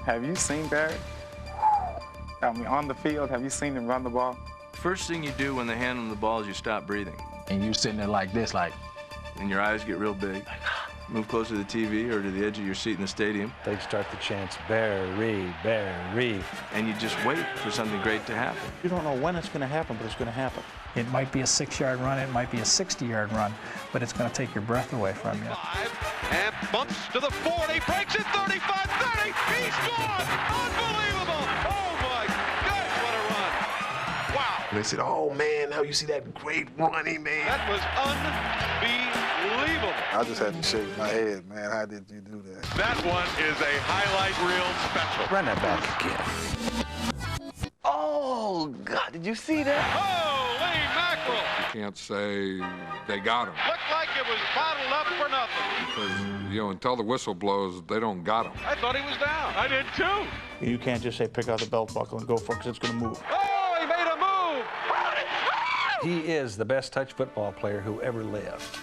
Have you seen Barry? I mean, on the field, have you seen him run the ball? First thing you do when they hand them the ball is you stop breathing. And you're sitting there like this, like... And your eyes get real big. Move closer to the TV or to the edge of your seat in the stadium. They'd start the chants, Barry, Barry. And you just wait for something great to happen. You don't know when it's going to happen, but it's going to happen. It might be a 6-yard run, it might be a 60-yard run, but it's going to take your breath away from you. And bumps to the 40, breaks it, 35, 30, he's gone! Unbelievable! Oh my gosh, what a run! Wow! And they said, oh man, how you see that great running, man? That was unbelievable. I just had to shake my head, man. How did you do that? That one is a highlight reel special. Run that back again. Oh, God, did you see that? Holy mackerel! You can't say they got him. Looked like it was bottled up for nothing. Because, you know, until the whistle blows, they don't got him. I thought he was down. I did too. You can't just say pick out the belt buckle and go for it because it's going to move. Oh, he made a move! He is the best touch football player who ever lived.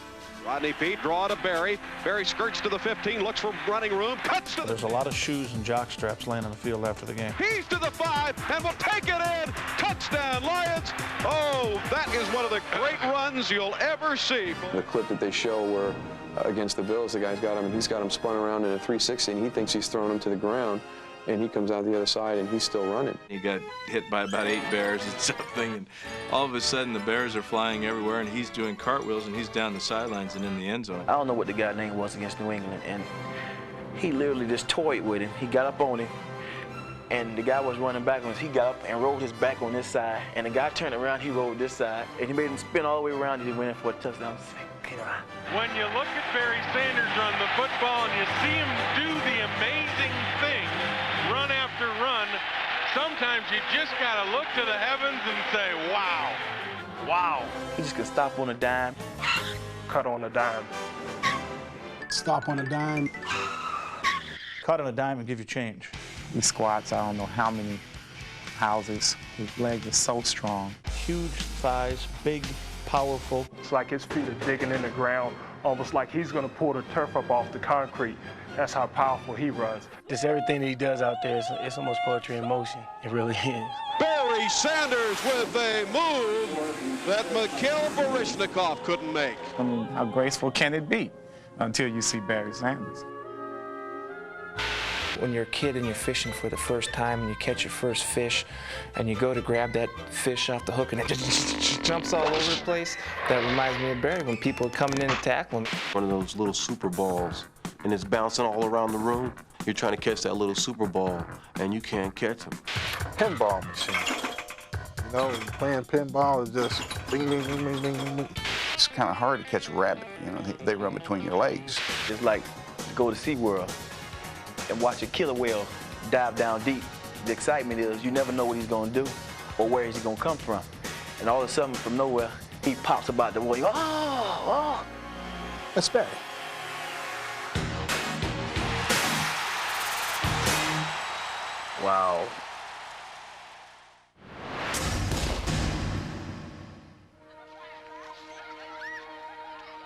Rodney Peete, draw to Barry. Barry skirts to the 15, looks for running room, cuts to the... There's a lot of shoes and jock straps laying on the field after the game. He's to the 5 and will take it in. Touchdown, Lions. Oh, that is one of the great runs you'll ever see. The clip that they show where against the Bills, the guy's got him and he's got him spun around in a 360 and he thinks he's throwing him to the ground. And he comes out the other side, and he's still running. He got hit by about 8 bears and something, and all of a sudden the bears are flying everywhere, and he's doing cartwheels, and he's down the sidelines and in the end zone. I don't know what the guy's name was against New England, and he literally just toyed with him. He got up on him, and the guy was running back on him. He got up and rolled his back on this side, and the guy turned around, he rolled this side, and he made him spin all the way around, and he went in for a touchdown. When you look at Barry Sanders run the football and you see him do the amazing thing, run after run, sometimes you just got to look to the heavens and say, wow, wow. He just could stop on a dime. Cut on a dime. Stop on a dime. Cut on a dime and give you change. He squats, I don't know how many houses. His legs are so strong. Huge thighs, big, powerful. It's like his feet are digging in the ground, almost like he's going to pull the turf up off the concrete. That's how powerful he runs. Just everything that he does out there, it's almost poetry in motion. It really is. Barry Sanders with a move that Mikhail Baryshnikov couldn't make. I mean, how graceful can it be until you see Barry Sanders? When you're a kid and you're fishing for the first time and you catch your first fish and you go to grab that fish off the hook and it just jumps all over the place, that reminds me of Barry when people are coming in to tackle him. One of those little super balls, and it's bouncing all around the room. You're trying to catch that little super ball, and you can't catch him. Pinball machine. You know, playing pinball is just bing, bing, bing, bing, bing, bing. It's kind of hard to catch a rabbit. You know, they run between your legs. It's like go to SeaWorld and watch a killer whale dive down deep. The excitement is you never know what he's going to do or where he's going to come from. And all of a sudden, from nowhere, he pops about the wall. Oh! That's Barry. Wow.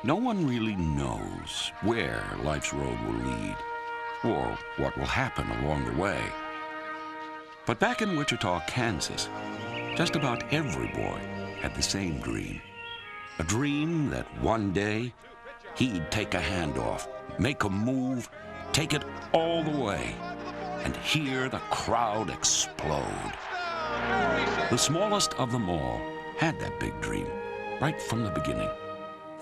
No one really knows where life's road will lead or what will happen along the way. But back in Wichita, Kansas, just about every boy had the same dream. A dream that one day he'd take a handoff, make a move, take it all the way, and hear the crowd explode. The smallest of them all had that big dream right from the beginning.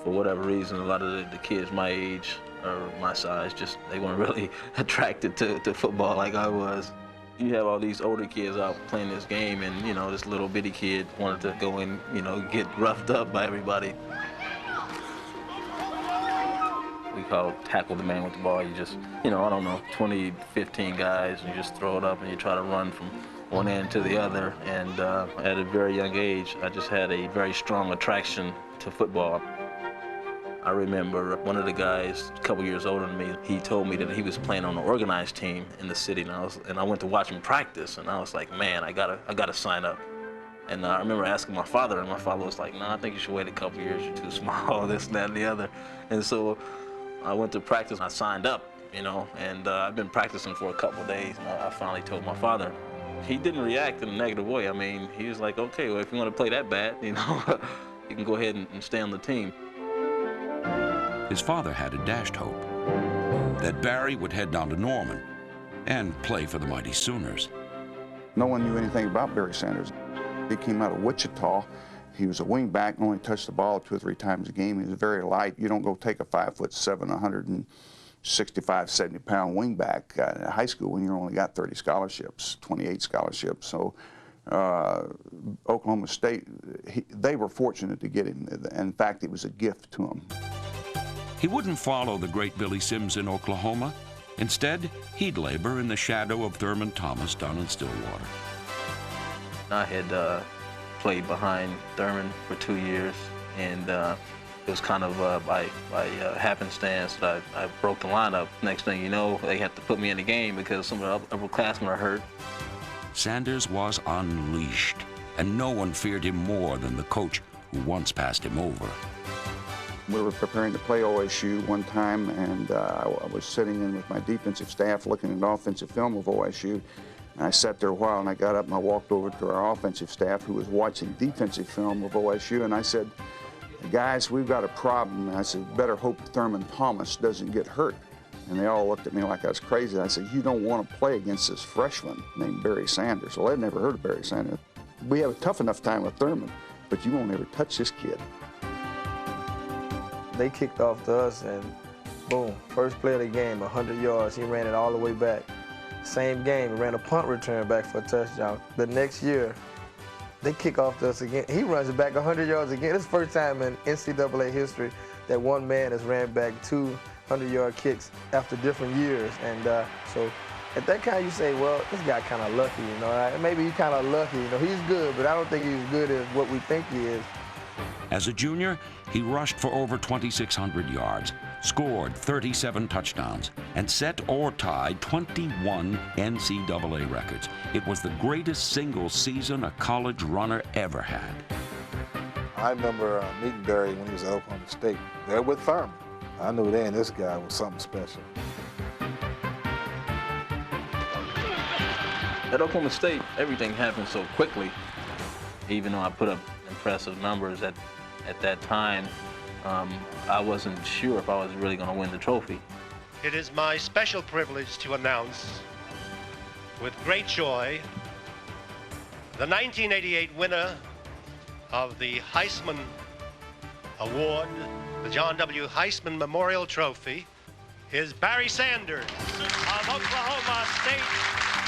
For whatever reason, a lot of the kids my age or my size, just they weren't really attracted to football like I was. You have all these older kids out playing this game, and you know, this little bitty kid wanted to go and, you know, get roughed up by everybody. We call tackle the man with the ball. You just, you know, I don't know, 20, 15 guys, and you just throw it up and you try to run from one end to the other. And at a very young age, I just had a very strong attraction to football. I remember one of the guys, a couple years older than me, he told me that he was playing on an organized team in the city, and I went to watch him practice, and I was like, man, I gotta sign up. And I remember asking my father, and my father was like, no, I think you should wait a couple years, you're too small, this, that, and the other. And so I went to practice, I signed up, you know, and I've been practicing for a couple of days, and I finally told my father. He didn't react in a negative way. I mean, he was like, okay, well, if you want to play that bad, you know, you can go ahead and stay on the team. His father had a dashed hope that Barry would head down to Norman and play for the mighty Sooners. No one knew anything about Barry Sanders. He came out of Wichita. He was a wingback, only touched the ball 2 or 3 times a game. He was very light. You don't go take a 5'7", 165, 70-pound wingback in high school when you only got 30 scholarships, 28 scholarships. So Oklahoma State, they were fortunate to get him. In fact, it was a gift to them. He wouldn't follow the great Billy Sims in Oklahoma. Instead, he'd labor in the shadow of Thurman Thomas down in Stillwater. I had played behind Thurman for 2 years, and it was kind of by happenstance that I broke the lineup. Next thing you know, they had to put me in the game because some of the upperclassmen are hurt. Sanders was unleashed, and no one feared him more than the coach who once passed him over. We were preparing to play OSU one time, and I was sitting in with my defensive staff looking at offensive film of OSU. And I sat there a while, and I got up and I walked over to our offensive staff who was watching defensive film of OSU, and I said, guys, we've got a problem. And I said, better hope Thurman Thomas doesn't get hurt. And they all looked at me like I was crazy. I said, you don't want to play against this freshman named Barry Sanders. Well, they'd never heard of Barry Sanders. We have a tough enough time with Thurman, but you won't ever touch this kid. They kicked off to us, and boom, first play of the game, 100 yards. He ran it all the way back. Same game, he ran a punt return back for a touchdown. The next year, they kick off to us again. He runs it back 100 yards again. It's the first time in NCAA history that one man has ran back 2 100-yard kicks after different years. And so at that kind, you say, well, this guy kind of lucky, you know. Right? Maybe he's kind of lucky, you know. He's good, but I don't think he's as good as what we think he is. As a junior, he rushed for over 2,600 yards, scored 37 touchdowns, and set or tied 21 NCAA records. It was the greatest single season a college runner ever had. I remember meeting Barry when he was at Oklahoma State. There with Thurman. I knew then this guy was something special. At Oklahoma State, everything happened so quickly. Even though I put up impressive numbers at that time, I wasn't sure if I was really going to win the trophy. It is my special privilege to announce with great joy the 1988 winner of the Heisman Award, the John W. Heisman Memorial Trophy, is Barry Sanders of Oklahoma State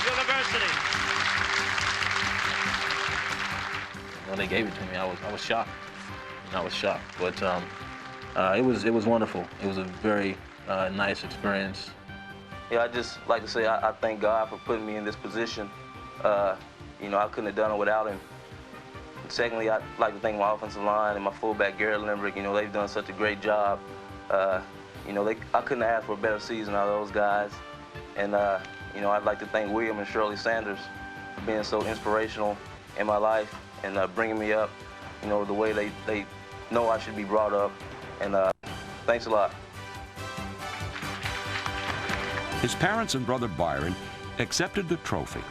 University. When they gave it to me, I was shocked. I was shocked, but it was wonderful. It was a very nice experience. Yeah, I just like to say I thank God for putting me in this position. You know, I couldn't have done it without him. And secondly, I'd like to thank my offensive line and my fullback, Garrett Limbrick. You know, they've done such a great job. You know, I couldn't have asked for a better season out of those guys. And, you know, I'd like to thank William and Shirley Sanders for being so inspirational in my life and bringing me up, you know, the way they know I should be brought up. And thanks a lot. His parents and brother Byron accepted the trophy.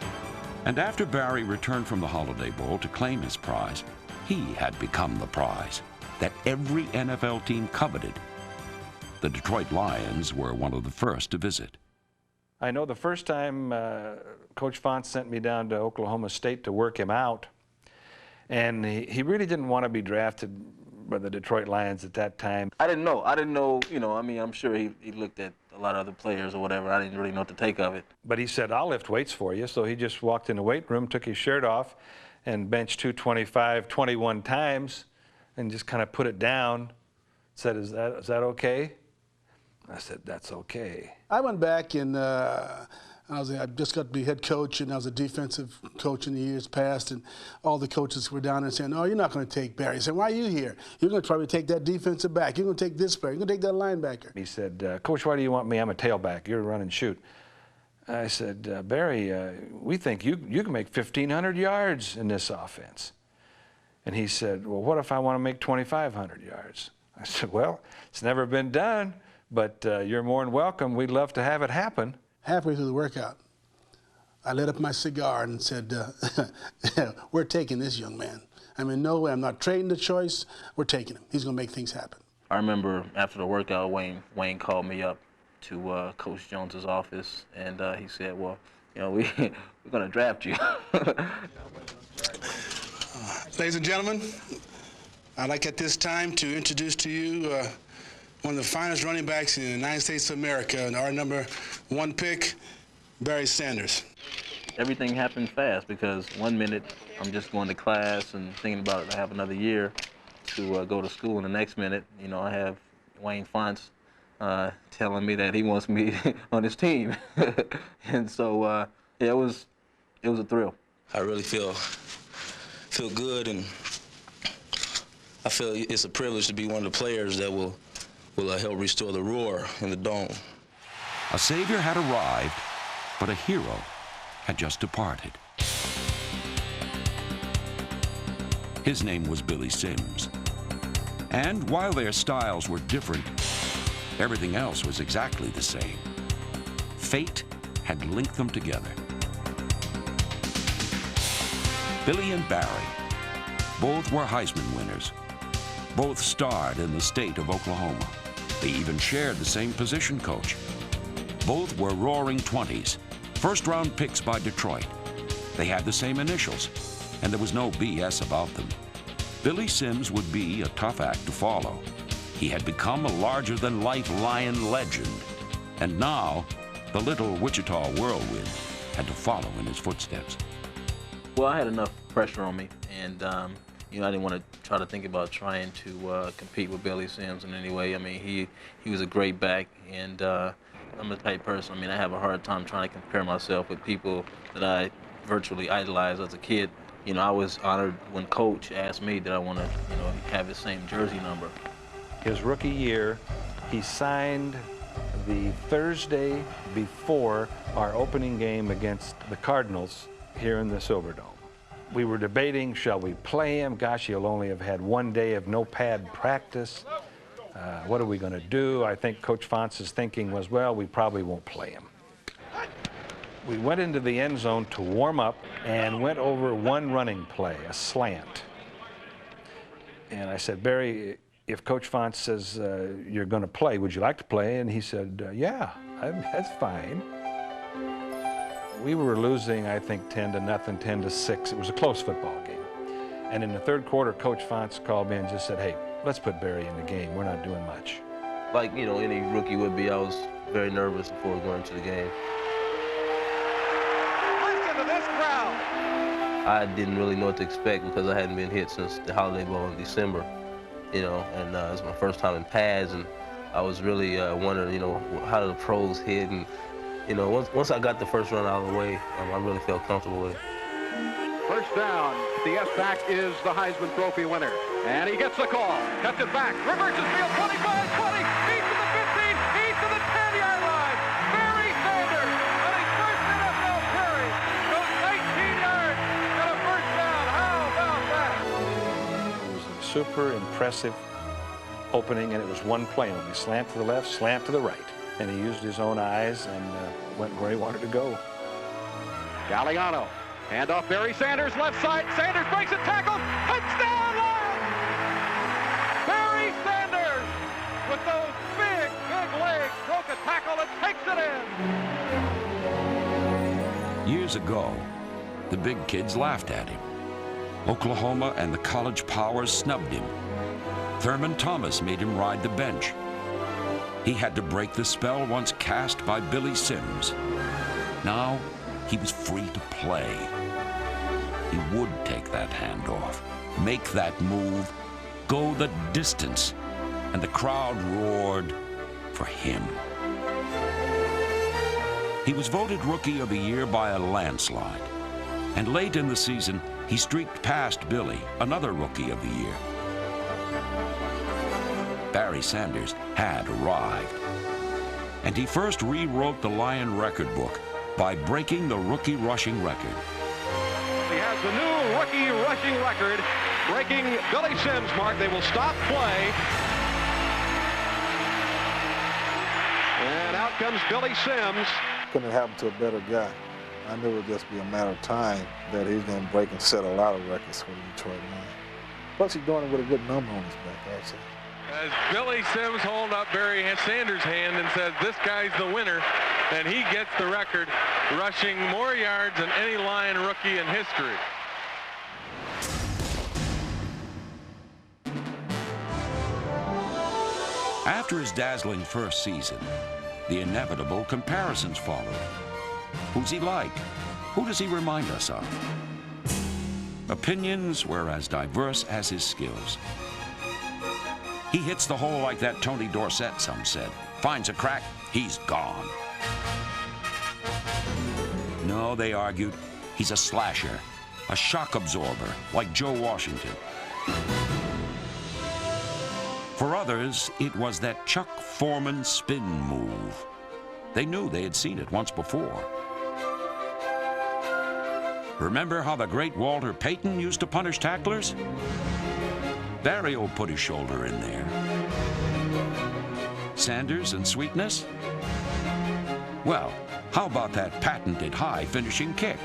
And after Barry returned from the Holiday Bowl to claim his prize, he had become the prize that every NFL team coveted. The Detroit Lions were one of the first to visit. I know the first time Coach Font sent me down to Oklahoma State to work him out, and he really didn't want to be drafted by the Detroit Lions at that time. I didn't know, you know, I mean, I'm sure he looked at a lot of other players or whatever. I didn't really know what to take of it. But he said, I'll lift weights for you. So he just walked in the weight room, took his shirt off, and benched 225 21 times, and just kind of put it down. Said, is that okay? I said, that's okay. I went back and I just got to be head coach, and I was a defensive coach in the years past, and all the coaches were down there saying, oh, you're not going to take Barry. I said, why are you here? You're going to probably take that defensive back. You're going to take this player. You're going to take that linebacker. He said, Coach, why do you want me? I'm a tailback. You're a run and shoot. I said, Barry, we think you can make 1,500 yards in this offense. And he said, well, what if I want to make 2,500 yards? I said, well, it's never been done. but you're more than welcome. We'd love to have it happen. Halfway through the workout, I lit up my cigar and said, we're taking this young man. I mean, no way, I'm not trading the choice. We're taking him. He's going to make things happen. I remember after the workout, Wayne called me up to Coach Jones's office, and he said, well, you know, we're going to draft you. Ladies and gentlemen, I'd like at this time to introduce to you one of the finest running backs in the United States of America, and our #1 pick, Barry Sanders. Everything happened fast because 1 minute I'm just going to class and thinking about it. I have another year to go to school, and the next minute, you know, I have Wayne Fonts telling me that he wants me on his team. And so yeah, it was a thrill. I really feel good, and I feel it's a privilege to be one of the players that will help restore the roar in the dome. A savior had arrived, but a hero had just departed. His name was Billy Sims. And while their styles were different, everything else was exactly the same. Fate had linked them together. Billy and Barry, both were Heisman winners. Both starred in the state of Oklahoma. They even shared the same position coach. Both were roaring 20s, first-round picks by Detroit. They had the same initials, and there was no BS about them. Billy Sims would be a tough act to follow. He had become a larger-than-life Lion legend, and now the little Wichita whirlwind had to follow in his footsteps. Well, I had enough pressure on me, and you know, I didn't want to try to think about trying to compete with Billy Sims in any way. I mean, he was a great back, and I'm the type person, I mean, I have a hard time trying to compare myself with people that I virtually idolized as a kid. You know, I was honored when Coach asked me that I want to, you know, have his same jersey number. His rookie year, he signed the Thursday before our opening game against the Cardinals here in the Silverdome. We were debating, shall we play him? Gosh, he'll only have had 1 day of no pad practice. What are we going to do? I think Coach Fonts' thinking was, well, we probably won't play him. We went into the end zone to warm up and went over one running play, a slant. And I said, Barry, if Coach Fonts says you're going to play, would you like to play? And he said, yeah, that's fine. We were losing, I think, 10-0, 10-6. It was a close football game. And in the third quarter, Coach Fonts called me and just said, hey, let's put Barry in the game. We're not doing much. Like, you know, any rookie would be, I was very nervous before going into the game. Listen to this crowd. I didn't really know what to expect because I hadn't been hit since the Holiday Bowl in December, you know, and it was my first time in pads, and I was really wondering, you know, how do the pros hit, and, you know, once I got the first run out of the way, I really felt comfortable with it. First down, the S-back is the Heisman Trophy winner, and he gets the call, cuts it back, reverses field, 25, 20, he's to the 15, he's to the 10-yard line. Barry Sanders on his first NFL carry goes 19 yards and a first down. How about that? It was a super impressive opening, and it was one play only. Slant to the left, slant to the right. And he used his own eyes and went where he wanted to go. Galliano, hand off Barry Sanders, left side. Sanders breaks a tackle. Touchdown, Lions! Barry Sanders, with those big, big legs, broke a tackle and takes it in. Years ago, the big kids laughed at him. Oklahoma and the college powers snubbed him. Thurman Thomas made him ride the bench. He had to break the spell once cast by Billy Sims. Now, he was free to play. He would take that handoff, make that move, go the distance, and the crowd roared for him. He was voted Rookie of the Year by a landslide. And late in the season, he streaked past Billy, another Rookie of the Year. Barry Sanders had arrived. And he first rewrote the Lion record book by breaking the rookie rushing record. He has the new rookie rushing record, breaking Billy Sims' mark. They will stop play. comes Billy Sims. Couldn't have happened to a better guy. I knew it would just be a matter of time that he's going to break and set a lot of records for the Detroit Lions. Plus, he's doing it with a good number on his back, actually. As Billy Sims holding up Barry Sanders' hand and says, this guy's the winner, and he gets the record, rushing more yards than any Lion rookie in history. After his dazzling first season, the inevitable comparisons followed. Who's he like? Who does he remind us of? Opinions were as diverse as his skills. He hits the hole like that Tony Dorsett, some said. Finds a crack, he's gone. No, they argued, he's a slasher, a shock absorber, like Joe Washington. For others, it was that Chuck Foreman spin move. They knew they had seen it once before. Remember how the great Walter Payton used to punish tacklers? Barry will put his shoulder in there. Sanders and sweetness? Well, how about that patented high finishing kick?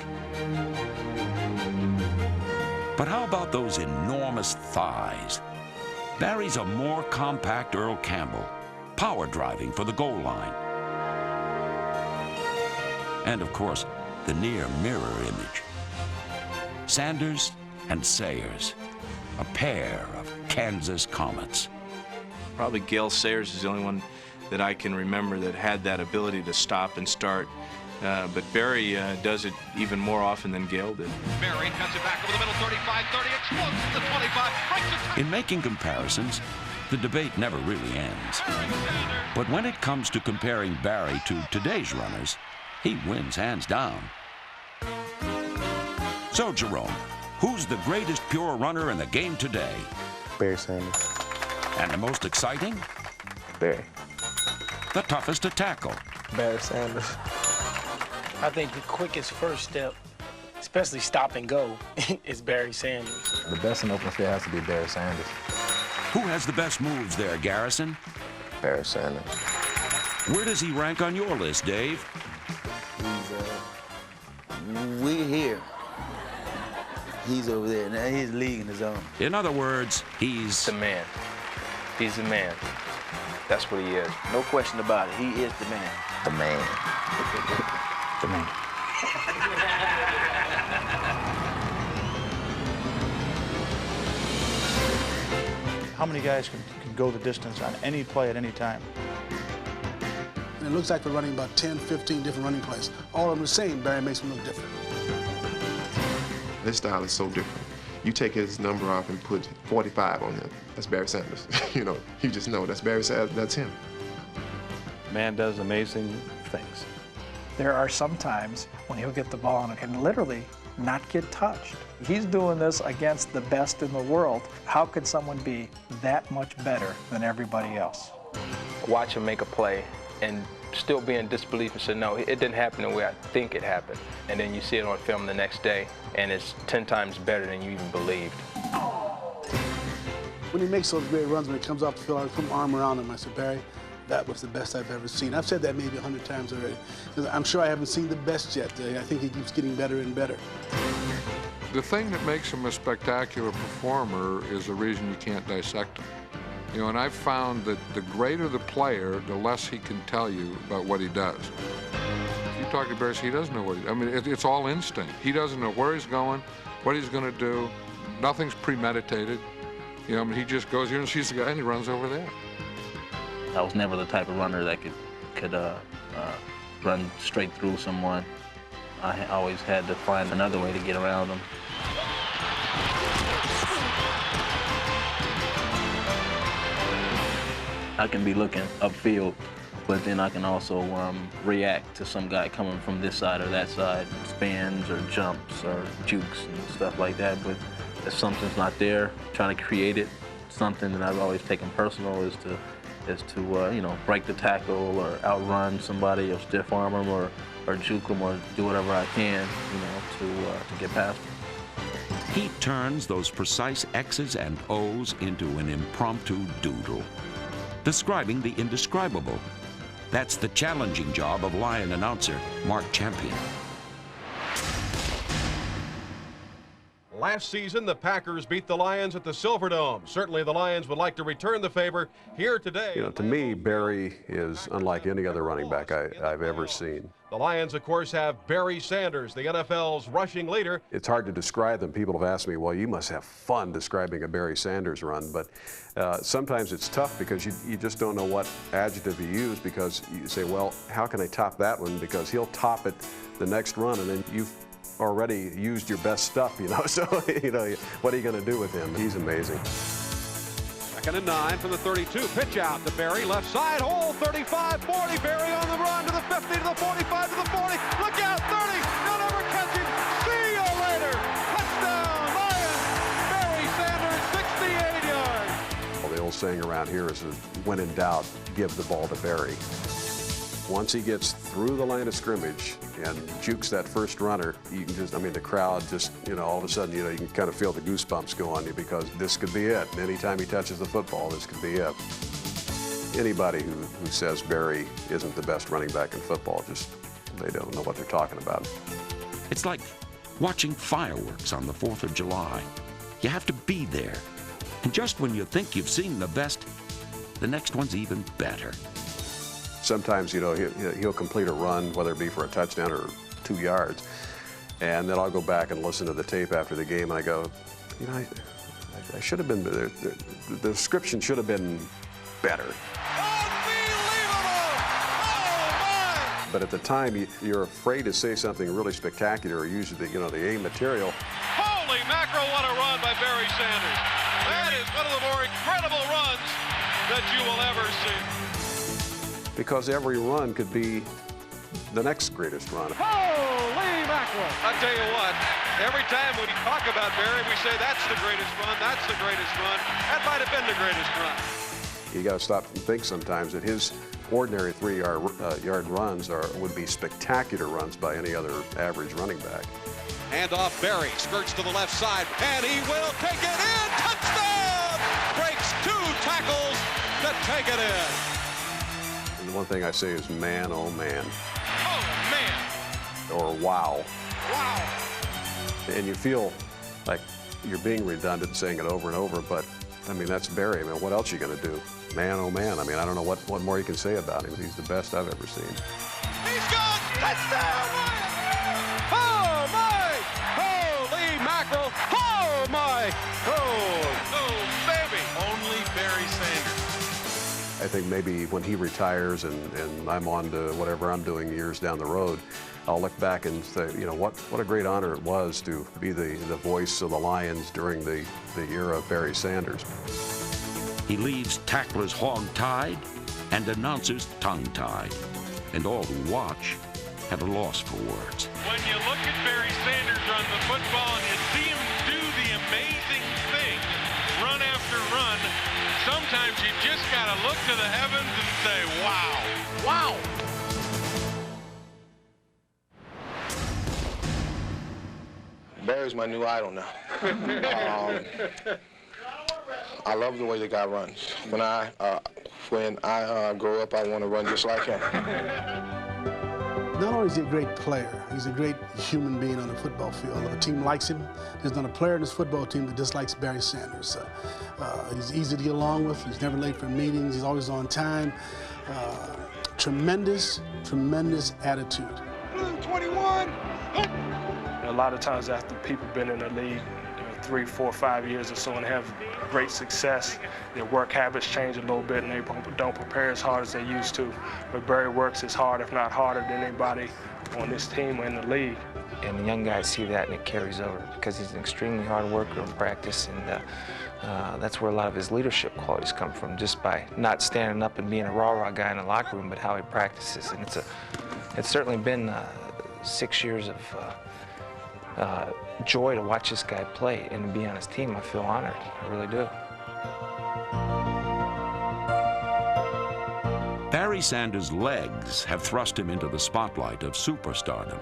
But how about those enormous thighs? Barry's a more compact Earl Campbell, power driving for the goal line. And of course, the near mirror image. Sanders and Sayers, a pair of Kansas Comets. Probably Gale Sayers is the only one that I can remember that had that ability to stop and start. But Barry does it even more often than Gale did. Barry cuts it back over the middle, 35, 30, explodes to the 25, breaks it. In making comparisons, the debate never really ends. But when it comes to comparing Barry to today's runners, he wins hands down. So, Jerome, who's the greatest pure runner in the game today? Barry Sanders. And the most exciting? Barry. The toughest to tackle? Barry Sanders. I think the quickest first step, especially stop and go, is Barry Sanders. The best in open field has to be Barry Sanders. Who has the best moves there, Garrison? Barry Sanders. Where does he rank on your list, Dave? We're here. He's over there. Now he's league in his own. In other words, he's the man. He's the man. That's what he is. No question about it. He is the man. The man. The man. How many guys can go the distance on any play at any time? And it looks like we're running about 10, 15 different running plays. All of them are the same. Barry makes them look different. His style is so different. You take his number off and put 45 on him. That's Barry Sanders. You know, you just know that's Barry Sanders, that's him. Man does amazing things. There are some times when he'll get the ball and literally not get touched. He's doing this against the best in the world. How could someone be that much better than everybody else? Watch him make a play and still be in disbelief and say, no, it didn't happen the way I think it happened. And then you see it on film the next day, and it's 10 times better than you even believed. When he makes those great runs, when he comes off the field, I put my arm around him. I said, Barry, that was the best I've ever seen. I've said that maybe 100 times already. I'm sure I haven't seen the best yet. I think he keeps getting better and better. The thing that makes him a spectacular performer is the reason you can't dissect him. You know, and I've found that the greater the player, the less he can tell you about what he does. If you talk to Barry, he doesn't know what he does. I mean, it's all instinct. He doesn't know where he's going, what he's going to do. Nothing's premeditated. You know, I mean, he just goes here and sees the guy and he runs over there. I was never the type of runner that could run straight through someone. I always had to find another way to get around them. I can be looking upfield, but then I can also react to some guy coming from this side or that side, spins or jumps or jukes and stuff like that. But if something's not there, trying to create it. Something that I've always taken personal is to you know, break the tackle or outrun somebody or stiff arm them or juke them or do whatever I can, you know, to get past them. He turns those precise X's and O's into an impromptu doodle, describing the indescribable. That's the challenging job of Lion announcer Mark Champion. Last season, the Packers beat the Lions at the Silverdome. Certainly the Lions would like to return the favor here today. You know, to me, Barry is unlike any other running back I've ever seen. The Lions, of course, have Barry Sanders, the NFL's rushing leader. It's hard to describe them. People have asked me, well, you must have fun describing a Barry Sanders run, but sometimes it's tough because you just don't know what adjective you use, because you say, well, how can I top that one? Because he'll top it the next run, and then you've already used your best stuff, you know, so, you know, what are you going to do with him? He's amazing. 2nd and 9 from the 32. Pitch out to Barry, left side, hole, 35, 40. Barry on the run to the 50, to the 45, to the 40. Look out, 30. They'll never catch him. See you later. Touchdown, Lions. Barry Sanders, 68 yards. Well, the old saying around here is, when in doubt, give the ball to Barry. Once he gets through the line of scrimmage and jukes that first runner, you can just, I mean, the crowd just, you know, all of a sudden, you know, you can kind of feel the goosebumps go on you, because this could be it. And anytime he touches the football, this could be it. Anybody who says Barry isn't the best running back in football, just, they don't know what they're talking about. It's like watching fireworks on the 4th of July. You have to be there. And just when you think you've seen the best, the next one's even better. Sometimes, you know, he'll complete a run, whether it be for a touchdown or 2 yards, and then I'll go back and listen to the tape after the game, and I go, you know, I should have been, the description should have been better. But at the time, you're afraid to say something really spectacular or use the, you know, the A material. Holy mackerel, what a run by Barry Sanders. That is one of the more incredible runs that you will ever see. Because every run could be the next greatest run. Holy mackerel! I tell you what, every time we talk about Barry, we say that's the greatest run, that's the greatest run. That might have been the greatest run. You got to stop and think sometimes that his ordinary 3-yard runs would be spectacular runs by any other average running back. Hand off Barry, skirts to the left side, and he will take it in! Touchdown! Breaks 2 tackles to take it in. And the one thing I say is, man, oh man. Oh man! Or wow. Wow! And you feel like you're being redundant saying it over and over, but I mean, that's Barry. I mean, what else are you going to do? Man, oh man. I mean, I don't know what more you can say about him. He's the best I've ever seen. He's gone! Touchdown! Oh my! Holy mackerel! Oh my! Oh baby! Only Barry Sanders. I think maybe when he retires and I'm on to whatever I'm doing years down the road, I'll look back and say, you know, what a great honor it was to be the voice of the Lions during the era of Barry Sanders. He leaves tacklers hog-tied and announcers tongue-tied, and all who watch have a loss for words. When you look at Barry Sanders run the football and you see him do the amazing thing, run after run, sometimes you just got to look to the heavens and say, wow, wow. Barry's my new idol now. I love the way the guy runs. When I grow up, I want to run just like him. Not only is he a great player, he's a great human being on the football field. The team likes him. There's not a player in this football team that dislikes Barry Sanders. He's easy to get along with. He's never late for meetings. He's always on time. Tremendous, tremendous attitude. Blue 21. A lot of times after people been in the league 3, 4, 5 years or so and have great success, their work habits change a little bit and they don't prepare as hard as they used to. But Barry works as hard, if not harder, than anybody on this team or in the league. And the young guys see that and it carries over because he's an extremely hard worker in practice, and that's where a lot of his leadership qualities come from, just by not standing up and being a rah-rah guy in the locker room, but how he practices. And it's certainly been 6 years of joy to watch this guy play, and to be on his team, I feel honored. I really do. Barry Sanders' legs have thrust him into the spotlight of superstardom.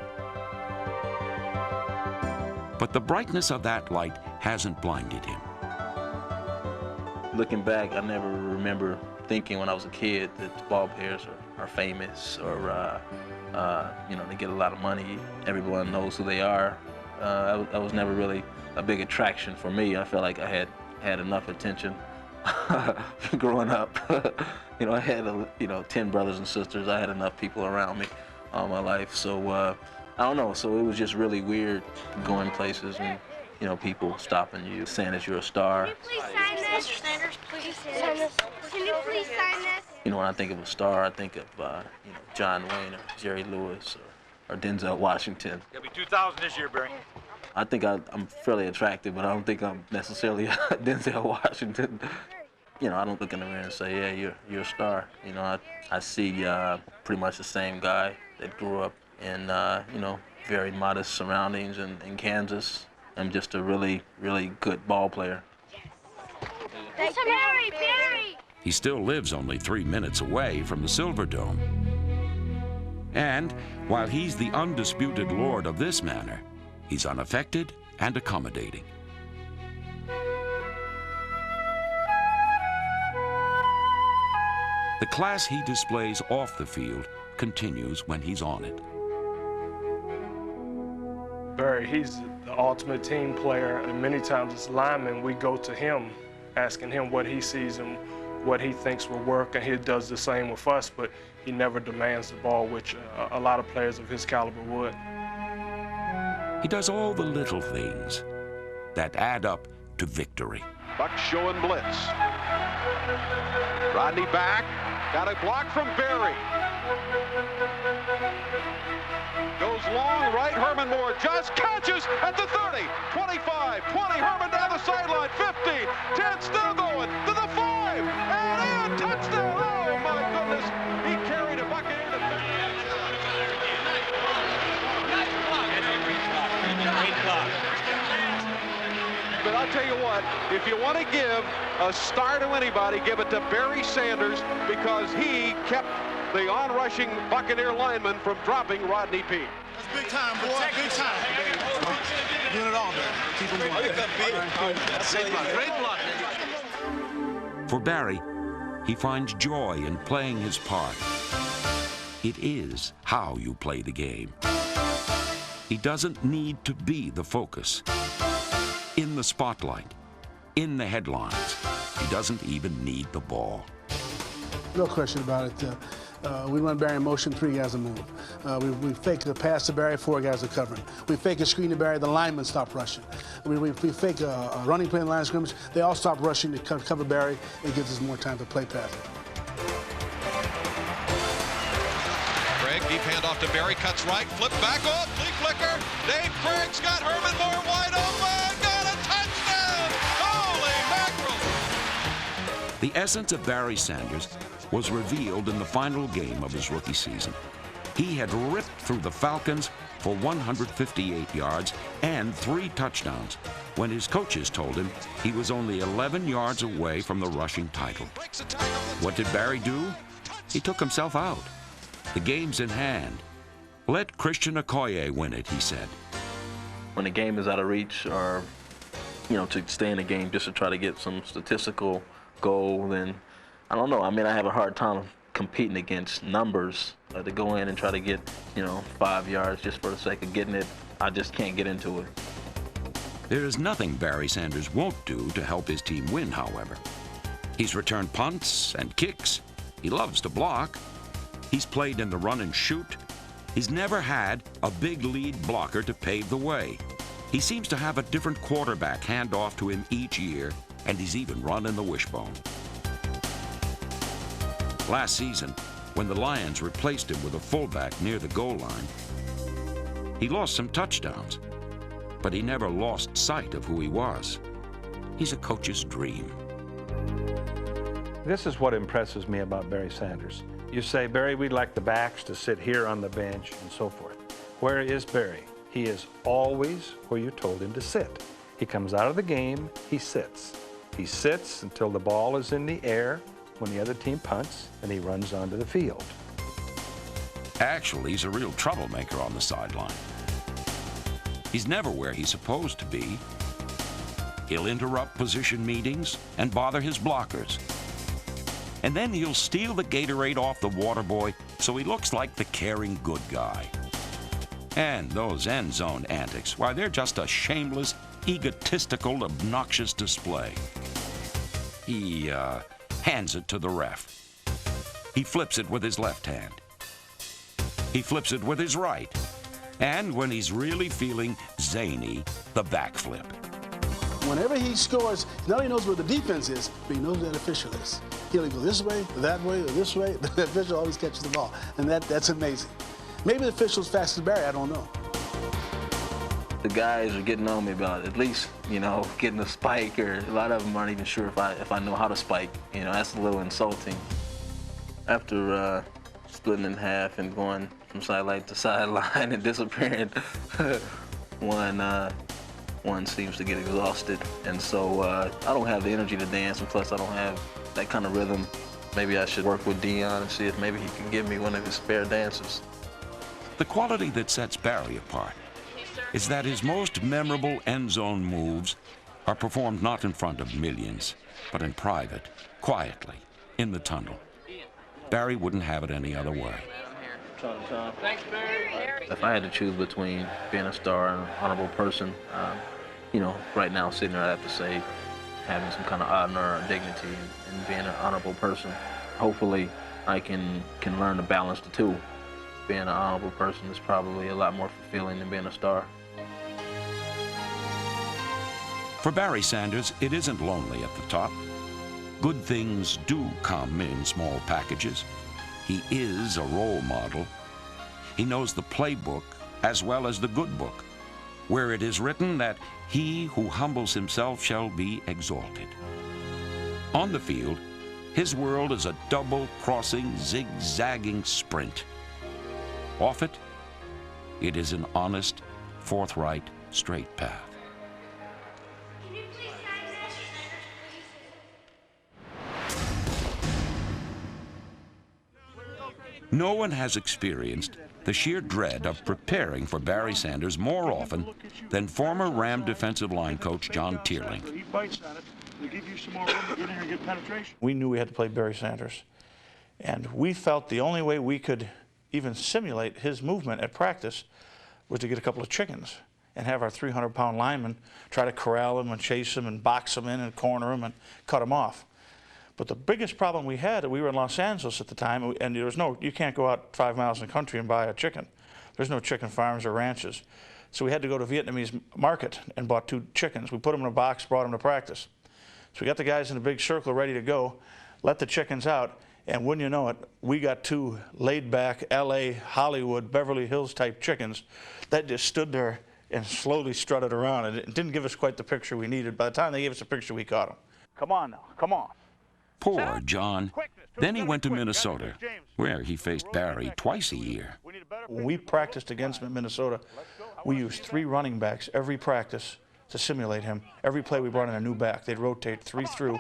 But the brightness of that light hasn't blinded him. Looking back, I never remember thinking when I was a kid that ball players are famous or, you know, they get a lot of money. Everyone knows who they are. That was never really a big attraction for me. I felt like I had enough attention growing up. You know, I had, 10 brothers and sisters. I had enough people around me all my life. So, I don't know. So it was just really weird going places and, you know, people stopping you, saying that you're a star. Can you please sign this? Mr. Sanders, please sign this. Can you please sign this? You know, when I think of a star, I think of, John Wayne or Jerry Lewis or Denzel Washington. It'll be 2,000 this year, Barry. I think I'm fairly attractive, but I don't think I'm necessarily Denzel Washington. You know, I don't look in the mirror and say, yeah, you're a star. You know, I see pretty much the same guy that grew up in, very modest surroundings in Kansas. I'm just a really, really good ball player. Barry! He still lives only 3 minutes away from the Silverdome. And while he's the undisputed lord of this manor, he's unaffected and accommodating. The class he displays off the field continues when he's on it. Barry, he's the ultimate team player, and many times as linemen, we go to him, asking him what he sees and what he thinks will work, and he does the same with us, but he never demands the ball, which a lot of players of his caliber would. He does all the little things that add up to victory. Buck showing blitz. Rodney back. Got a block from Barry. Goes long right. Herman Moore just catches at the 30, 25, 20. Herman down the sideline. 15, 10, still going to the 5. And in. Touchdown. Oh, my goodness. He carried a Buccaneer to But I'll tell you what, if you want to give a star to anybody, give it to Barry Sanders, because he kept the on-rushing Buccaneer lineman from dropping Rodney Peete. That's big time, boy. Big time. Doing it all, man. Keep him going. Great block. For Barry, he finds joy in playing his part. It is how you play the game. He doesn't need to be the focus, in the spotlight, in the headlines. He doesn't even need the ball. No question about it. We run Barry in motion, 3 guys a move. We fake the pass to Barry, 4 guys are covering. We fake a screen to Barry, the linemen stop rushing. We fake a running play in the line of scrimmage, they all stop rushing to cover Barry. It gives us more time to play pass. Craig, deep handoff to Barry, cuts right, flip back, oh, flea flicker. Dave Craig's got Herman Moore wide open, got a touchdown! Holy mackerel! The essence of Barry Sanders was revealed in the final game of his rookie season. He had ripped through the Falcons for 158 yards and 3 touchdowns when his coaches told him he was only 11 yards away from the rushing title. What did Barry do? He took himself out. The game's in hand. Let Christian Okoye win it, he said. When the game is out of reach, or, to stay in the game just to try to get some statistical goal, then I don't know. I mean, I have a hard time competing against numbers. To go in and try to get, 5 yards just for the sake of getting it, I just can't get into it. There is nothing Barry Sanders won't do to help his team win, however. He's returned punts and kicks. He loves to block. He's played in the run and shoot. He's never had a big lead blocker to pave the way. He seems to have a different quarterback hand off to him each year, and he's even run in the wishbone. Last season, when the Lions replaced him with a fullback near the goal line, he lost some touchdowns, but he never lost sight of who he was. He's a coach's dream. This is what impresses me about Barry Sanders. You say, Barry, we'd like the backs to sit here on the bench and so forth. Where is Barry? He is always where you told him to sit. He comes out of the game, he sits. He sits until the ball is in the air when the other team punts, and he runs onto the field. Actually, he's a real troublemaker on the sideline. He's never where he's supposed to be. He'll interrupt position meetings and bother his blockers. and then he'll steal the Gatorade off the water boy so he looks like the caring good guy. And those end zone antics, why, they're just a shameless, egotistical, obnoxious display. He hands it to the ref. He flips it with his left hand. He flips it with his right. And when he's really feeling zany, the backflip. Whenever he scores, he not only knows where the defense is, but he knows where the official is. He'll go this way, or that way, or this way. The official always catches the ball, and that's amazing. Maybe the official's fast as Barry, I don't know. The guys are getting on me about at least, getting a spike, or a lot of them aren't even sure if I know how to spike. That's a little insulting. After splitting in half and going from sideline to sideline and disappearing, one seems to get exhausted, and so I don't have the energy to dance, and plus I don't have that kind of rhythm. Maybe I should work with Dion and see if maybe he can give me one of his spare dances. The quality that sets Barry apart is that his most memorable end zone moves are performed not in front of millions, but in private, quietly, in the tunnel. Barry wouldn't have it any other way. Thanks, Barry. If I had to choose between being a star and an honorable person, right now sitting there, I'd have to say having some kind of honor or dignity and being an honorable person. Hopefully, I can learn to balance the two. Being an honorable person is probably a lot more fulfilling than being a star. For Barry Sanders, it isn't lonely at the top. Good things do come in small packages. He is a role model. He knows the playbook as well as the good book, where it is written that he who humbles himself shall be exalted. On the field, his world is a double-crossing, zigzagging sprint. Off it, it is an honest, forthright, straight path. No one has experienced the sheer dread of preparing for Barry Sanders more often than former Ram defensive line coach John Teerlink. We knew we had to play Barry Sanders, and we felt the only way we could even simulate his movement at practice was to get a couple of chickens and have our 300-pound linemen try to corral him and chase him and box him in and corner him and cut him off. But the biggest problem we had, we were in Los Angeles at the time, and there was you can't go out 5 miles in the country and buy a chicken. There's no chicken farms or ranches. So we had to go to Vietnamese market and bought 2 chickens. We put them in a box, brought them to practice. So we got the guys in a big circle ready to go, let the chickens out, and wouldn't you know it, we got 2 laid-back LA, Hollywood, Beverly Hills type chickens that just stood there and slowly strutted around. And it didn't give us quite the picture we needed. By the time they gave us a picture, we caught them. Come on now, come on. Poor John. Then he went to Minnesota, where he faced Barry twice a year. When we practiced against him in Minnesota, we used 3 running backs every practice to simulate him. Every play we brought in a new back. They'd rotate 3 through,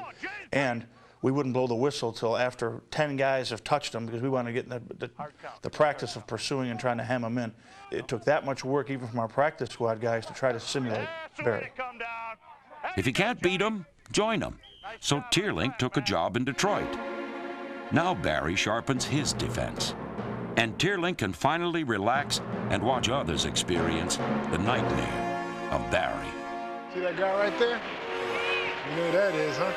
and we wouldn't blow the whistle till after 10 guys have touched him because we wanted to get in the practice of pursuing and trying to hem him in. It took that much work even from our practice squad guys to try to simulate Barry. If you can't beat him, join him. So Teerlink took a job in Detroit. Now Barry sharpens his defense. And Teerlink can finally relax and watch others experience the nightmare of Barry. See that guy right there? You know who that is, huh?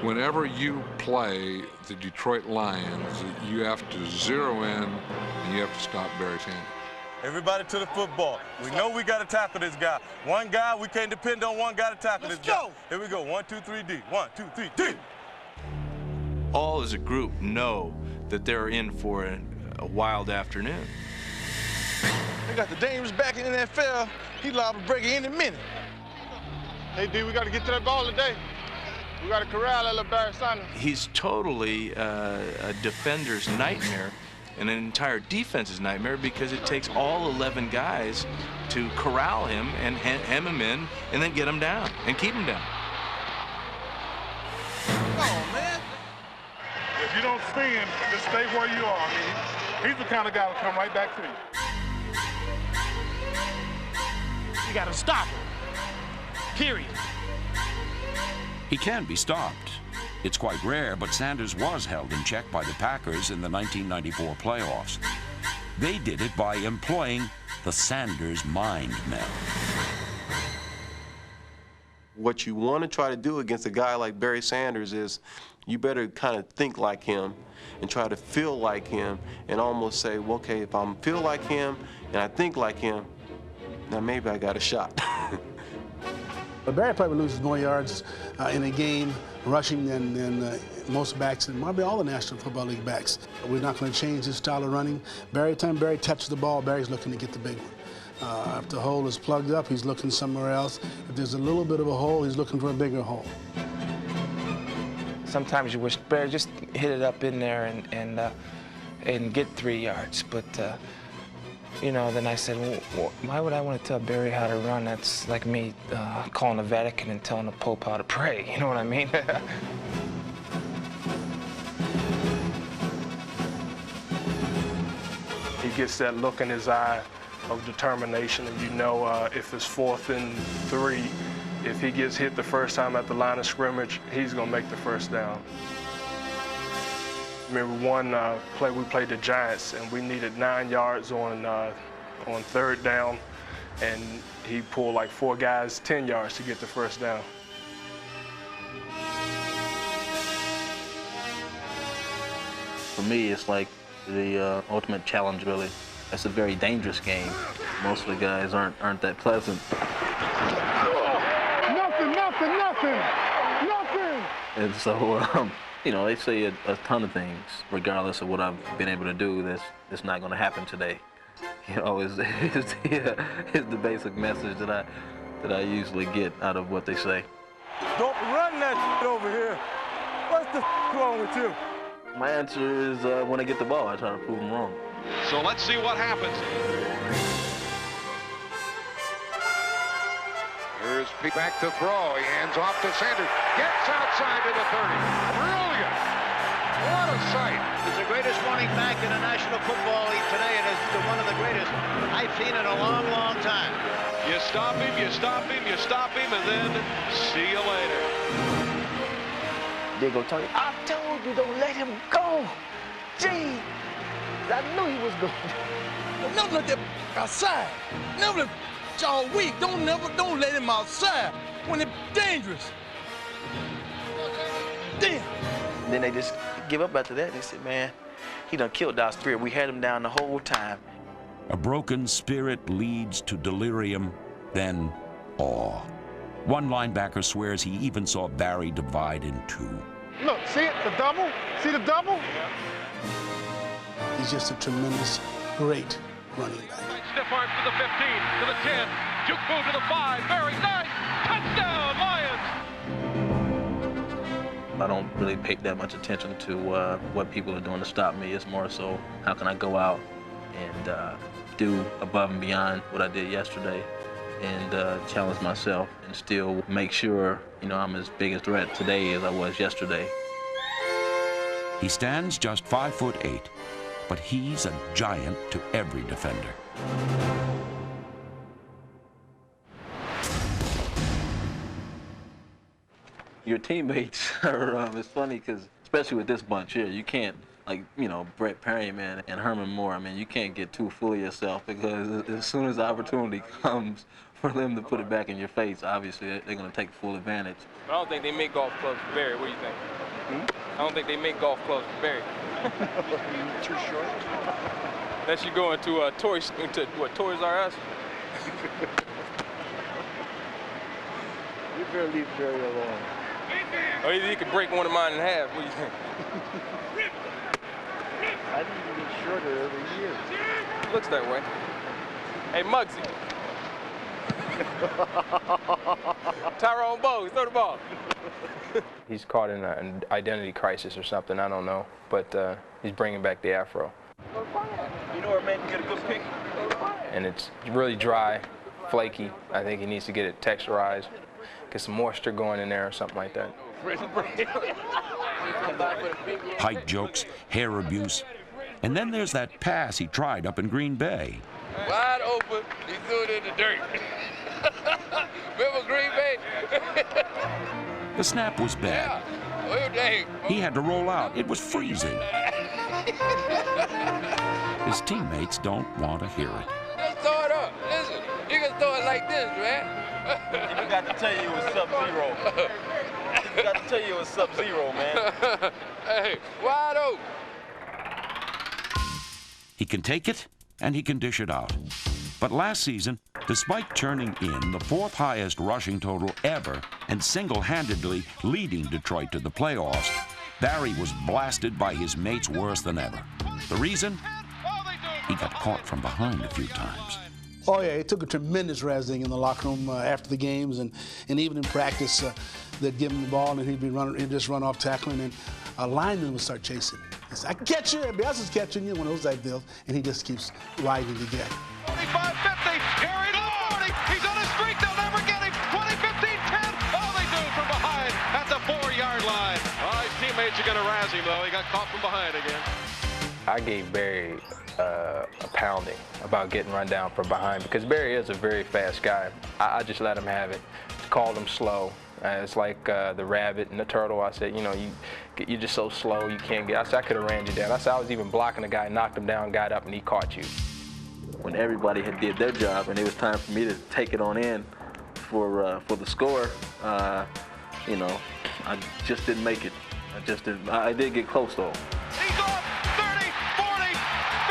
Whenever you play the Detroit Lions, you have to zero in and you have to stop Barry Sanders. Everybody to the football. We know we got to tackle this guy. One guy, we can't depend on one guy to tackle this guy. Here we go. 1, 2, 3, D. 1, 2, 3, D. All as a group know that they're in for a wild afternoon. They got the dangerous back in the NFL. He liable to break it any minute. Hey, D, we got to get to that ball today. We got to corral that little Barry Sanders. He's totally a defender's nightmare and an entire defense's nightmare because it takes all 11 guys to corral him and hem him in and then get him down and keep him down. Come on, man. If you don't see him, just stay where you are. I mean, he's the kind of guy that'll come right back to you. You got to stop him. Period. He can be stopped, It's quite rare, but Sanders was held in check by the Packers in the 1994 playoffs. They did it by employing the Sanders mind meld. What you want to try to do against a guy like Barry Sanders is you better kind of think like him and try to feel like him and almost say, well, okay, if I feel like him and I think like him, now maybe I got a shot. But Barry probably loses more yards in a game rushing than most backs and probably all the National Football League backs. We're not going to change his style of running. Time Barry touches the ball, Barry's looking to get the big one. If the hole is plugged up, he's looking somewhere else. If there's a little bit of a hole, he's looking for a bigger hole. Sometimes you wish Barry just hit it up in there and get 3 yards, but you know, then I said, well, why would I want to tell Barry how to run? That's like me calling the Vatican and telling the Pope how to pray. You know what I mean? He gets that look in his eye of determination, and you know if it's 4th and 3, if he gets hit the first time at the line of scrimmage, he's going to make the first down. Remember one play we played the Giants, and we needed 9 yards on 3rd down, and he pulled like 4 guys 10 yards to get the first down. For me, it's like the ultimate challenge, really. It's a very dangerous game. Most of the guys aren't that pleasant. Nothing! And so, you know, they say a ton of things, regardless of what I've been able to do, that's not going to happen today. You know, is the basic message that I usually get out of what they say. Don't run that shit over here. What's the wrong with you? My answer is when I get the ball, I try to prove them wrong. So let's see what happens. Here's Pete back to throw. He hands off to Sanders. Gets outside to the 30. Brilliant. What a sight. He's the greatest running back in the National Football League today, and is one of the greatest I've seen in a long, long time. You stop him, you stop him, you stop him, and then see you later. They go, Tony, I told you don't let him go. Gee, I knew he was going. Never let that outside. Never let y'all weak. Don't let him outside when it's dangerous. Damn. Then they just give up after that. They said, man, he done killed our spirit. We had him down the whole time. A broken spirit leads to delirium, then awe. One linebacker swears he even saw Barry divide in 2. Look, see it? The double? See the double? He's just a tremendous, great running back. Stiff arm to the 15, to the 10, juke move to the 5, Barry, nice, touchdown, Lions! I don't really pay that much attention to what people are doing to stop me. It's more so, how can I go out and do above and beyond what I did yesterday and challenge myself and still make sure, you know, I'm as big a threat today as I was yesterday. He stands just 5'8", but he's a giant to every defender. Your teammates are, it's funny because, especially with this bunch here, you can't, like, you know, Brett Perryman and Herman Moore, I mean, you can't get too full of yourself because as soon as the opportunity comes for them to put it back in your face, obviously they're going to take full advantage. I don't think they make golf clubs for Barry. What do you think? I don't think they make golf clubs for Barry. Too short. Unless you go into Toys R Us. You better leave Barry alone. Or either he could break one of mine in half. What do you think? I think you get shorter every year. Looks that way. Hey, Muggsy. Tyrone Bowes, throw the ball. He's caught in an identity crisis or something, I don't know. But he's bringing back the afro. You know where man can get a good pick? And it's really dry, flaky. I think he needs to get it texturized, get some moisture going in there or something like that. Height jokes, hair abuse, and then there's that pass he tried up in Green Bay. Wide open, he threw it in the dirt. Remember Green Bay? The snap was bad, He had to roll out. It was freezing. His teammates don't want to hear it. Just throw it up. Listen, you can throw it like this, man. You got to tell you it was Sub-Zero. You got to tell you it was Sub-Zero, man. Hey, wide open. He can take it, and he can dish it out. But last season, despite turning in the fourth highest rushing total ever and single-handedly leading Detroit to the playoffs, Barry was blasted by his mates worse than ever. The reason? He got caught from behind a few times. Oh, yeah, he took a tremendous razzing in the locker room after the games and even in practice. They'd give him the ball, and he'd just run off tackling, and a lineman would start chasing. He said, I can catch you, everybody else is catching you, one of those type deals, and he just keeps riding the gap. 45, 50, carried to the 40. He's on a streak, they'll never get him. 20, 15, 10. Oh, they do from behind at the 4-yard line. Oh, his teammates are going to razz him, though. He got caught from behind again. I gave Barry a pounding about getting run down from behind because Barry is a very fast guy. I just let him have it, called him slow. It's like the rabbit and the turtle. I said, you know, you're just so slow, you can't get. I said, I could have ran you down. I said, I was even blocking the guy, knocked him down, got up, and he caught you. When everybody had did their job and it was time for me to take it on in for the score, you know, I just didn't make it. I did get close though. He's off. 30, 40,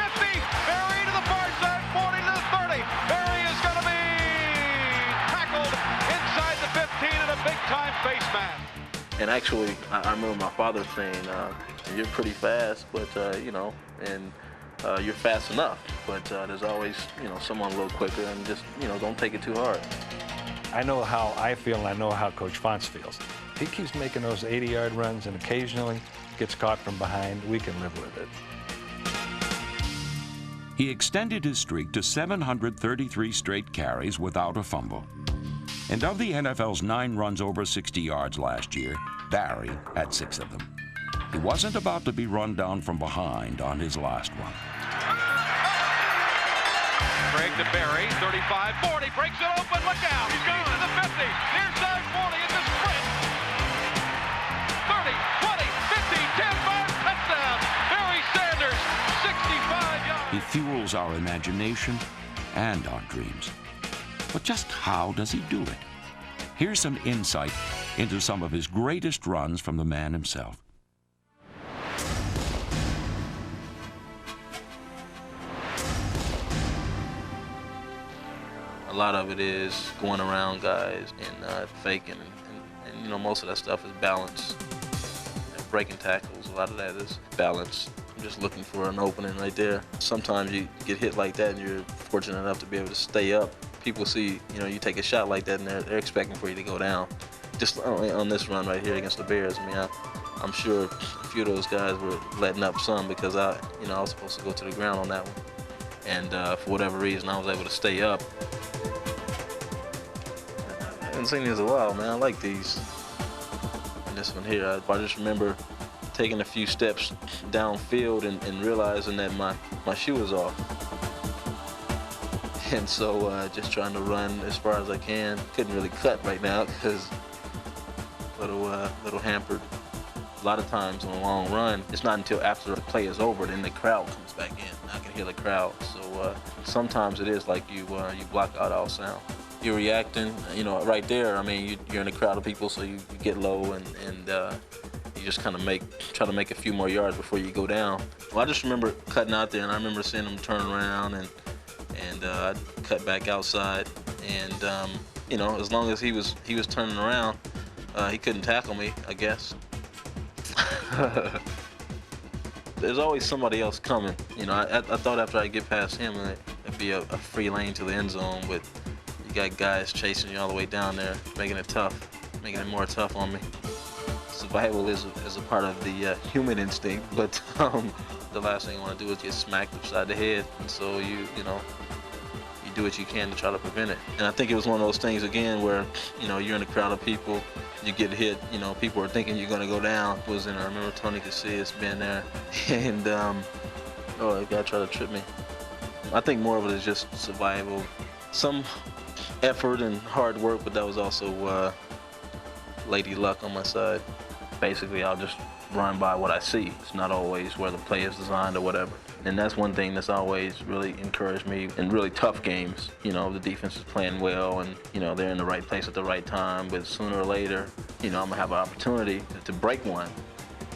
50. Barry to the far side, 40 to the 30. Barry is going to be tackled inside the 15 in a big-time face mask. And actually, I remember my father saying, you're pretty fast, but, you know, and you're fast enough. But there's always, you know, someone a little quicker, and just, you know, don't take it too hard. I know how I feel, and I know how Coach Fonts feels. He keeps making those 80-yard runs, and occasionally gets caught from behind. We can live with it. He extended his streak to 733 straight carries without a fumble. And of the NFL's 9 runs over 60 yards last year, Barry had 6 of them. He wasn't about to be run down from behind on his last one. Craig to Barry, 35, 40, breaks it open, look out. He's going to the 50, near side 40, it's a sprint. 30, 20, 15, 10, 5, touchdown. Barry Sanders, 65 yards. He fuels our imagination and our dreams. But just how does he do it? Here's some insight into some of his greatest runs from the man himself. A lot of it is going around guys and faking, and you know, most of that stuff is balance. And breaking tackles, a lot of that is balance. I'm just looking for an opening right there. Sometimes you get hit like that and you're fortunate enough to be able to stay up. People see, you know, you take a shot like that and they're expecting for you to go down. Just on this run right here against the Bears, I mean, I'm sure a few of those guys were letting up some because I was supposed to go to the ground on that one. And for whatever reason, I was able to stay up. I haven't seen these in a while, man. I like these. And this one here, I just remember taking a few steps downfield and realizing that my shoe was off. And so just trying to run as far as I can. Couldn't really cut right now because little hampered. A lot of times on a long run, it's not until after the play is over, then the crowd comes back in. I can hear the crowd. So sometimes it is like you block out all sound. You're reacting, you know, right there. I mean, you're in a crowd of people, so you get low and you just kind of try to make a few more yards before you go down. Well, I just remember cutting out there, and I remember seeing him turn around and I'd cut back outside, and you know, as long as he was turning around, he couldn't tackle me, I guess. There's always somebody else coming. You know, I thought after I get past him, it'd be a free lane to the end zone, but you got guys chasing you all the way down there, making it tough, making it more tough on me. Survival is a part of the human instinct, but the last thing you want to do is get smacked upside the head. And so you do what you can to try to prevent it. And I think it was one of those things again where, you know, you're in a crowd of people, you get hit, you know, people are thinking you're going to go down. I remember Tony Casillas being there, and the guy tried to trip me. I think more of it is just survival, some effort and hard work, but that was also lady luck on my side. basically I'll just run by what I see. It's not always where the play is designed or whatever. And that's one thing that's always really encouraged me in really tough games. You know, the defense is playing well and, you know, they're in the right place at the right time, but sooner or later, you know, I'm gonna have an opportunity to break one.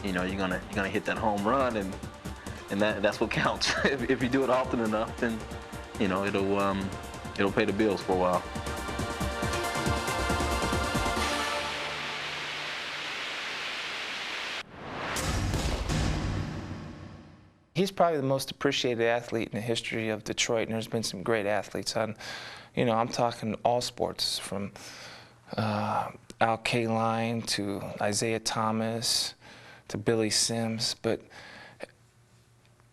You know, you're gonna hit that home run, and that's what counts. If you do it often enough, then, you know, it'll pay the bills for a while. He's probably the most appreciated athlete in the history of Detroit, and there's been some great athletes on, you know, I'm talking all sports, from Al Kaline to Isaiah Thomas to Billy Sims, but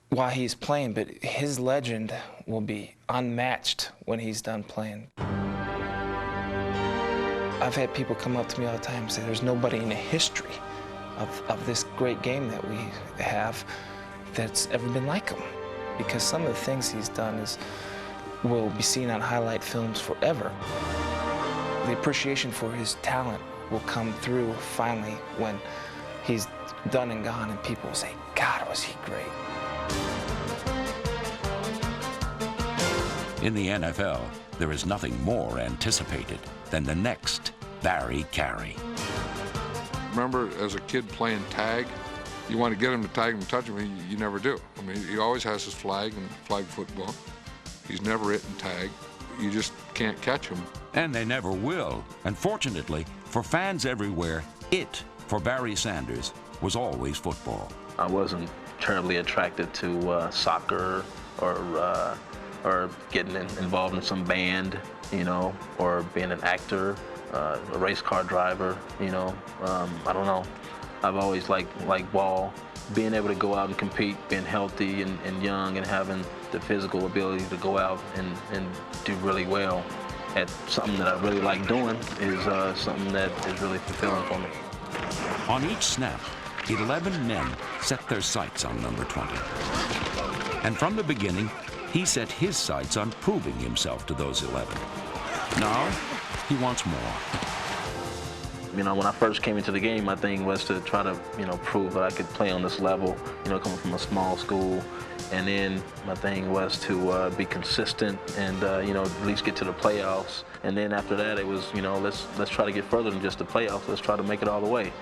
while he's playing, but his legend will be unmatched when he's done playing. I've had people come up to me all the time and say there's nobody in the history of this great game that we have that's ever been like him, because some of the things he's done will be seen on highlight films forever. The appreciation for his talent will come through finally when he's done and gone and people will say, God, was he great. In the NFL, there is nothing more anticipated than the next Barry Carey. Remember, as a kid playing tag, you want to get him to tag him and touch him, you never do. I mean, he always has his flag in flag football. He's never hit and tag. You just can't catch him. And they never will. And fortunately, for fans everywhere, it, for Barry Sanders, was always football. I wasn't terribly attracted to soccer or getting involved in some band, you know, or being an actor, a race car driver, you know. I don't know. I've always liked ball. Being able to go out and compete, being healthy and young and having the physical ability to go out and do really well at something that I really like doing is something that is really fulfilling for me. On each snap, 11 men set their sights on number 20. And from the beginning, he set his sights on proving himself to those 11. Now, he wants more. You know, when I first came into the game, my thing was to try to, you know, prove that I could play on this level, you know, coming from a small school. And then my thing was to be consistent and, you know, at least get to the playoffs. And then after that, it was, you know, let's try to get further than just the playoffs. Let's try to make it all the way.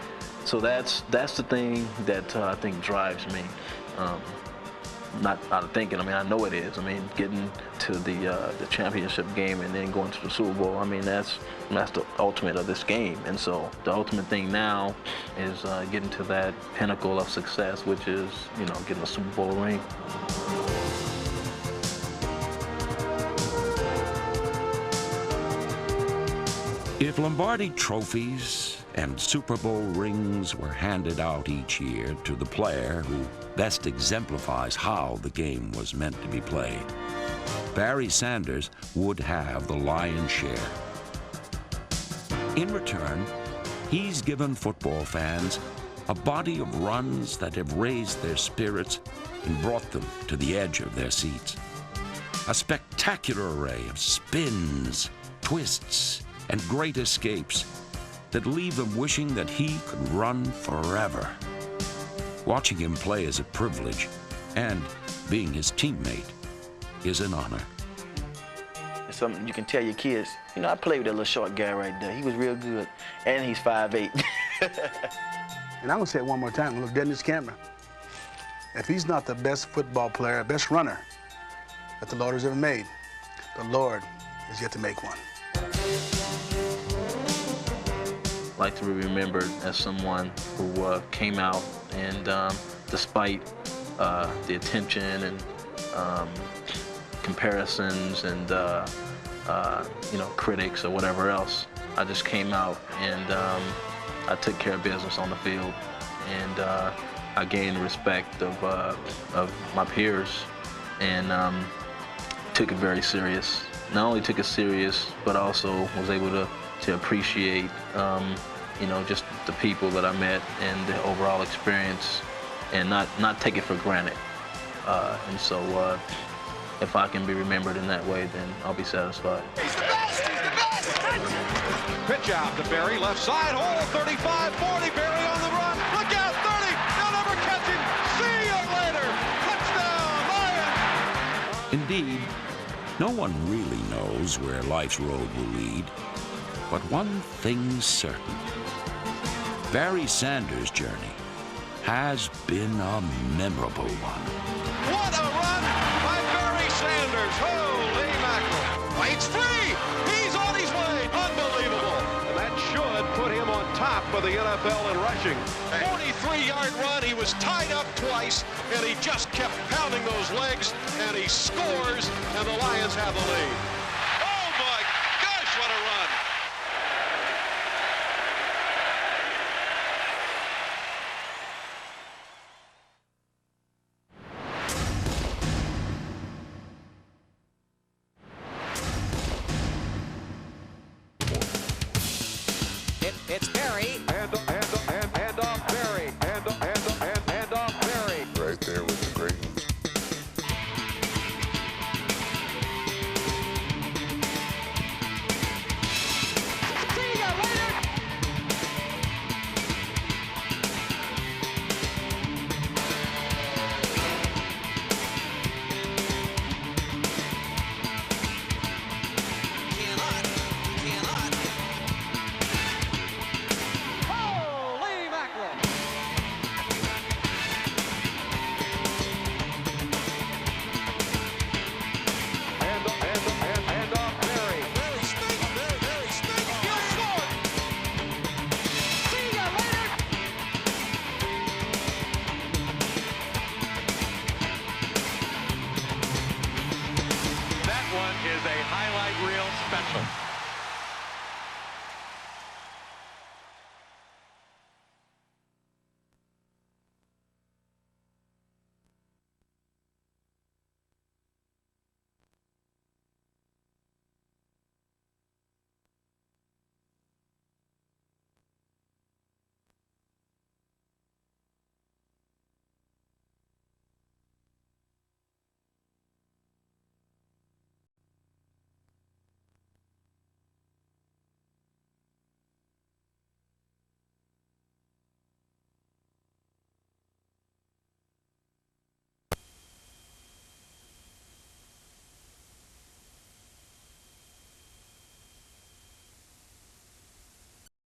So that's the thing that I think drives me. Not out of thinking. I mean, I know it is. I mean, getting to the championship game and then going to the Super Bowl. I mean, that's the ultimate of this game. And so the ultimate thing now is getting to that pinnacle of success, which is, you know, getting a Super Bowl ring. If Lombardi trophies and Super Bowl rings were handed out each year to the player who best exemplifies how the game was meant to be played, Barry Sanders would have the lion's share. In return, he's given football fans a body of runs that have raised their spirits and brought them to the edge of their seats. A spectacular array of spins, twists, and great escapes that leave them wishing that he could run forever. Watching him play is a privilege, and being his teammate is an honor. It's something you can tell your kids. You know, I played with that little short guy right there. He was real good, and he's 5'8". And I'm gonna say it one more time, look dead in this camera. If he's not the best football player, best runner that the Lord has ever made, the Lord is yet to make one. Like to be remembered as someone who came out and despite the attention and comparisons and you know, critics or whatever else, I just came out and I took care of business on the field, and I gained the respect of my peers and took it very serious. Not only took it serious, but also was able to appreciate you know, just the people that I met and the overall experience, and not take it for granted. And so if I can be remembered in that way, then I'll be satisfied. He's the best! He's the best! Pitch out to Barry, left side, hole 35-40, Barry on the run. Indeed, no one really knows where life's road will lead. But one thing's certain. Barry Sanders' journey has been a memorable one. What a run by Barry Sanders. Holy mackerel. It's free. He's on his way. Unbelievable. And that should put him on top of the NFL in rushing. 43-yard run. He was tied up twice, and he just kept pounding those legs, and he scores, and the Lions have the lead.